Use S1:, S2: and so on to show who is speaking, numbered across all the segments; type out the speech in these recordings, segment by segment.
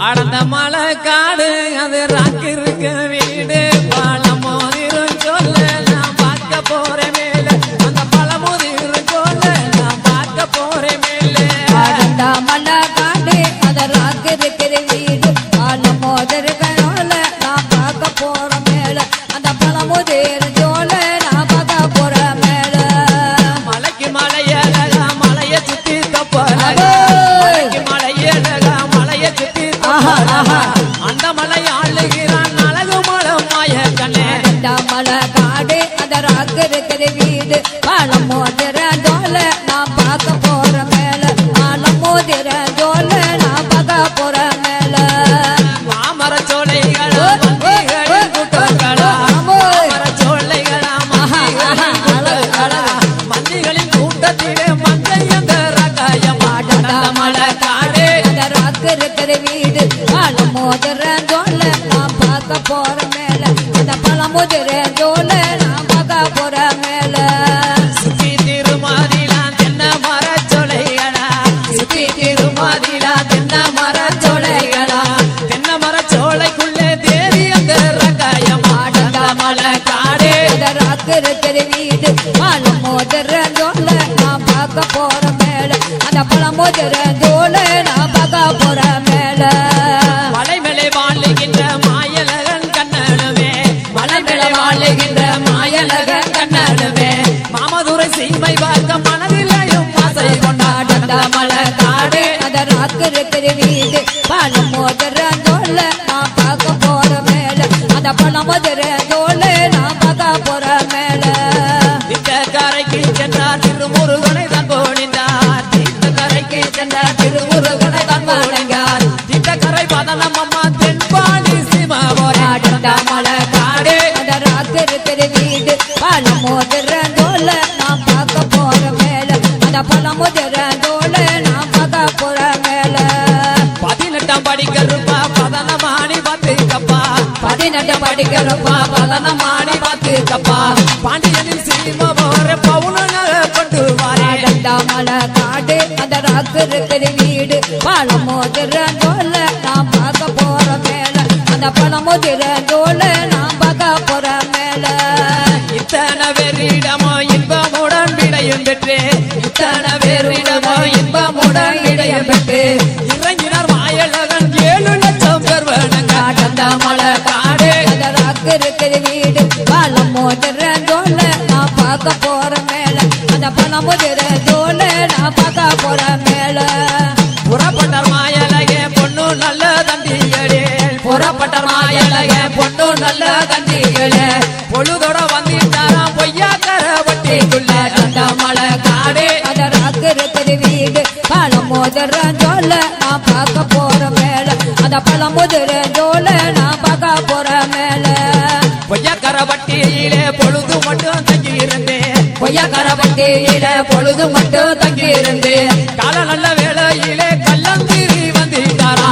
S1: அடந்த மலை காடு அது ராக்கு இருக்க வீடு பழமுதிரும் சொல்ல நான் பார்க்க போறேன் மேல அந்த பழமுதிரும் சொல்ல நான் பார்க்க போறேன் மேல
S2: அடந்த மலை காடு அது ராக்கு இருக்கிற வீடு பழமுதிரும் நான் பார்க்க போறேன் மேல அந்த பழமுதிரும் சொல்ல நான் பார்க்க போறேன் மேல
S1: மலைக்கு மலையழகா மலைய சுத்தி தப்பழகா அந்த மலை ஆளுகிறான் அழகு மலம் மாய கண்ணே
S2: அந்த மலை காடு அந்த ராக்கு இருக்கிற வீடு பழம் மோதிர ஜோல நான் பார்க்க போற மேல பழம் மோதிர ஜோல நான் பார்க்க போற மேல
S1: மாமர சோலைகளா மந்திகளின் கூட்டங்களா மாமர சோலைகளா மந்திகளின் கூட்டத்திலே மந்தை அந்த ரகாயம் அந்த மலை காடு
S2: அந்த ராக்கு இருக்கிற வீடு பழம் மோதிர ஜோல நான் பார்க்க போற மேல அந்த பழம் மோதிர ஜோல நான் பார்க்க போற மேல
S1: சுத்தி திருமாதிலா தென்ன மர சோலைகளா சுத்தி திருமாதிலா தென்ன மர சோலைகளா தென்ன மர சோலைக்குள்ளே தேவி அந்த ரகாயம் அந்த மலை காடு
S2: அந்த ராக்கு இருக்கிற வீடு பழம் மோதிர ஜோல நான் பார்க்க போற மேல அந்த பழம் மோதிர ஜோல நான் பார்க்க போற மேல
S1: மலை மேலே வாழுகின்ற மாயலகன் கண்ணனுமே மலை மேலே வாழுகின்ற மாயலகன் கண்ணனுமே மாமதுரை சீமை பார்க்க மனதிலையும் ஆசை கொண்டாட மலை காடு
S2: அந்த ராக்கு இருக்கிற வீடு பழம் மோதிர ஜோல நான் பார்க்க போற மேல அந்த பழம் மோதிர ஜோல நான் பார்க்க போற மேல
S1: இந்த கரைக்கு சென்றார் திருமுருகனை தான் போனிந்தார் இந்த கரைக்கு சென்றார் திருமுருகனை தான் போனிந்தார் இந்த கரை பதனம் அம்மா தென்பாடி சிவபோராட மலை காடு
S2: அந்த ராக்கு இருக்கிற வீடு பழம் மோதிர ஜோல நான் பார்க்க போற மேல அந்த பழம் மோதிர ஜோல நான் பார்க்க போற மேல
S1: 18 படிக்கிறப்பா பதனமாணி பார்த்துக்கப்பா
S2: 18 படிக்கிறப்பா
S1: பதனமாணி பார்த்துக்கப்பா பாண்டியனின் சீம போற பவுனங்க கொண்டு வாரே
S2: மலை காடு அந்த ராக்கு இருக்கிற வீடு பழம் மோதிர ஜோல நான் பார்க்க போற மேல அந்த பழம் மோதிர ஜோல நான் பார்க்க போற மேல
S1: இத்தனை பேரிடமோ இன்பமுடன் விடையும் பெற்று இத்தனை பேரிடமோ இன்பமுடன் விடையும் பெற்று இறங்கினார் மாயழகன் 7 லட்சம் பேர் வேணுங்க மலை காடு
S2: அந்த ராக்கு இருக்கிற வீடு பழம் மோதிர ஜோல நான் பார்க்க போற மேல அந்த பழம் மோதிர ஜோல நான் பார்க்க போற மேல
S1: புறப்பட்டார் மாயழகே பொண்ணு நல்ல தந்திகளே புறப்பட்டார் மாயழகே பொண்ணு நல்ல தந்திகளே பொழுதோட வந்துட்டாராம் பொய்யாக்கர வட்டிக்குள்ள அந்த மலை காடு
S2: அந்த ராக்கு இருக்கிற வீடு பழம் மோதிர ஜோல நான் பார்க்க போற மேல அந்த பழம் மோதிர ஜோல நான் பார்க்க போற மேல
S1: பொய்யாக்கர வட்டியிலே பொழுது மட்டும் தங்கி இருந்தேன்
S2: பொய்யாக்கர வட்டியில
S1: பொழுது மட்டும் தங்கி இருந்தேன் கால நல்ல வேளையிலே கள்ளந்திரி வந்துட்டாரா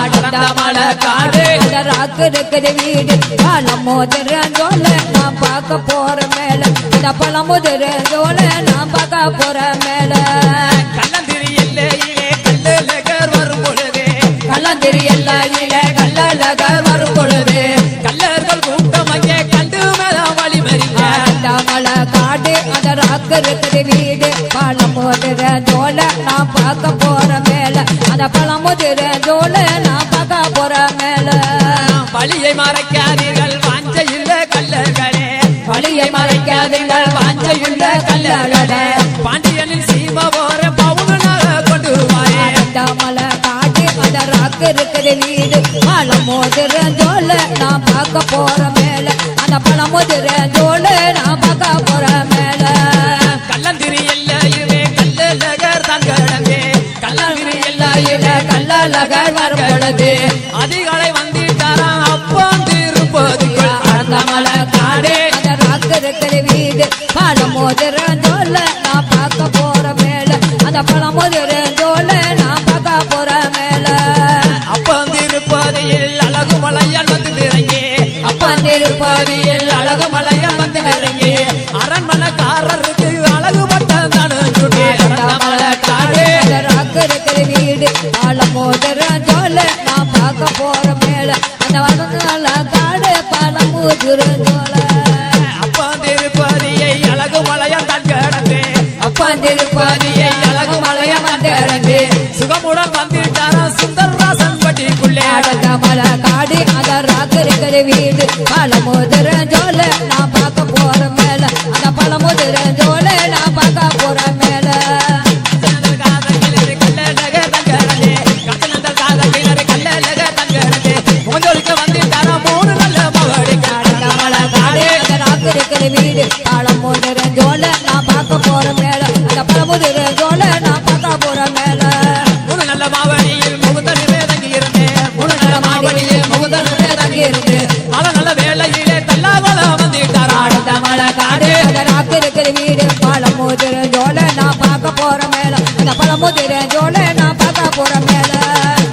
S1: மலை காடு
S2: அந்த ராக்கு இருக்கிற வீடு பழம் மோதிர ஜோல நான் பார்க்க போற மேல அந்த பழம் மோதிர ஜோல நான் பார்க்க போற மேல
S1: கள்ளந்திரி எல்லையிலே கல்லழகர் வரும் பொழுது
S2: கள்ளந்திரி எல்லையில
S1: கல்லழகர் வரும் பொழுது கல்லர்கள் கூட்டம் அங்கே கண்டு மேல வழிமறிய
S2: அந்த மலை காடு அந்த ராக்கு இருக்கிற வீடு பழம் மோதிர ஜோல நான் பார்க்க போற மேல அந்த பழம் மோதிர ஜோல நான் பார்க்க போற மேல
S1: வழியை மறைக்காதீர்கள் வாஞ்சையுள்ள கல்லர்களே வழியை மறைக்காதீர்கள் வாஞ்சையுள்ள கல்லர்களே பாண்டியனின் சீம போற பவுனாக கொண்டு வாயே
S2: அந்த மலை காடு அந்த ராக்கு இருக்கிற வீடு பழம் மோதிர ஜோல நான் பார்க்க போற மேல அந்த பழம் மோதிர ஜோல நான் பார்க்க போற மேல
S1: கள்ளந்திரி எல்லையுமே கல்லழகர் தான் கிடந்தே கள்ளந்திரி எல்லையிலே கல்லழகர் வரும் பொழுது அதிகாலை வந்துட்டாராம் அப்பம் திருப்பதிக்குள் அந்த மலை காடு
S2: அந்த ராக்கு இருக்கிற வீடு பழம் மோதிர ஜோல நான் பார்க்க போற மேல அந்த பழம் மோதிர ஜோல நான் பார்க்க போற மேல
S1: அப்பம் திருப்பதியில் அழகு மலையால் வந்து இறங்கி
S2: அப்பன் திருப்பதியில்
S1: அழகு மலையால் வந்து இறங்கி அரண்மனைக்காரருக்கு அழகு பட்டம் தானு சுட்டி அந்த மலை காடு
S2: அந்த ராக்கு இருக்கிற வீடு பழம் மோதிர ஜோல நான் பார்க்க போற மேல அந்த வளர்ந்த காடு பழமுதிரஞ்சோல
S1: அப்பா திருப்பதியை அழகு மலையம் தான் கிடந்து
S2: அப்பா திருப்பதியை
S1: அழகு மலையம் தான் கிடந்து சுகமுடன் வந்துட்டாரா சுந்தரராசன் பட்டிக்குள்ளே
S2: அடங்க மலை காடு அந்த ராத்திரிக்கிற வீடு பழமுதிரஞ்சோல நான் பார்க்க போற மேல அந்த பழமுதிரஞ்சோல நான் பார்க்க போற மேல வீடு பழமுதிரஞ்சோல நான் பார்க்க போற மேல அந்த பழமுதிரஞ்சோல நான் பார்க்க போற மேல
S1: மூணு நல்ல மாவடியில் முகுந்தனிலே தங்கி இருந்தேன் மூணு நல்ல மாவடியில் முகுந்தனிலே தங்கி இருந்தேன் பல நல்ல வேலையிலே தல்லாவல வந்துட்டாரா
S2: ஆடந்த மலை காடு அந்த ராத்திரிக்கிற வீடு பழமுதிரஞ்சோல நான் பார்க்க போற மேல அந்த பழமுதிரஞ்சோல நான் பார்க்க போற மேல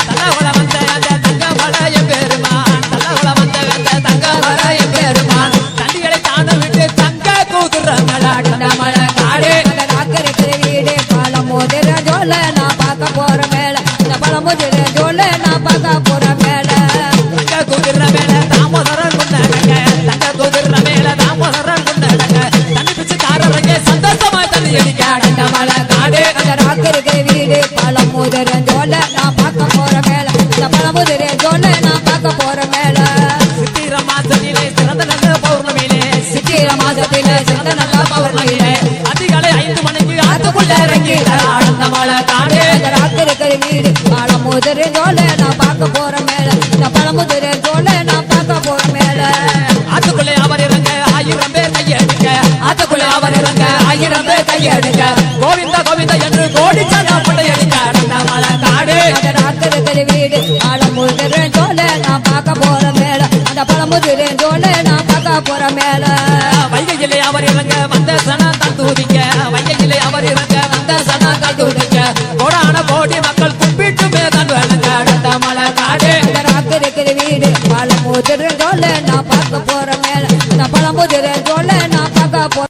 S1: தல்லாவல வந்த அந்த தங்க மலைய பெருமான் தல்லாவல வந்த அந்த தங்க மலைய பெருமான் தண்டிகளை தாண்ட விட்டு தங்க கூதுற மலாட்டம்
S2: அந்த மலை காடு அந்த ராத்திரிக்கிற வீடு பழமுதிரஞ்சோல நான் பார்க்க போற மேல அந்த பழமுதிரஞ்சோல நான் பார்க்க போற மேல
S1: தங்க கூதுற மேல தாமோதரன் முன்னடங்க தங்க கூதுற மேல தாமோதரன் முன்னடங்க தண்ணி பிச்சு தாரறங்க சந்தோஷமா தண்ணி அடிக்க
S2: அந்த மலை காடு அந்த ராத்திரிக்கிற வீடு பழமுதிரஞ்சோல நான் பார்க்க போற மேல அந்த பழமுதிரஞ்சோல நான் பார்க்க போற மேல
S1: சித்திர மாசத்திலே சிறந்த நல்ல பௌர்ணமியிலே
S2: சித்திர மாசத்தில சிறந்த நல்ல பௌர்ணமியிலே
S1: அதிகாலை 5 மணிக்கு ஆத்துக்குள்ள இறங்கி ஆனந்த மலை காடு
S2: அந்த ராத்திரிக்கிற வீடு பழமுதிரஞ்சோல நான் பார்க்க போற மேல இந்த பழமுதிரஞ்சோல நான் பார்க்க போற மேல
S1: ஆத்துக்குள்ளே அவர் இறங்க 1000 பேர் கையெடுக்க ஆத்துக்குள்ளே அவர் இறங்க 1000 பேர் கையெடுக்க கோவிந்த கோவிந்த என்று கோடி சனம் படையெடுக்க ஆனந்த மலை காடு
S2: அந்த ராத்திரிக்கிற வீடு பழமுதிரஞ்சோல நான் பார்க்க போற மேல அந்த பழமுதிரஞ்சோல நான் பார்க்க போற மேல
S1: வைகையிலே அவர் இறங்க வந்த சனம் தான் தூதிக்க வைகையிலே அவர் இறங்க வந்த சனம் தான் தூதிக்க கோடான கோடி மக்கள் கும்பிட்டு மேதான் வழங்க ஆனந்த மலை காடு
S2: அந்த ராத்திரிக்கிற வீடு பழமுதிரஞ்சோல நான் பார்க்க போற மேல அந்த பழமுதிரஞ்சோல நான் பார்க்க போற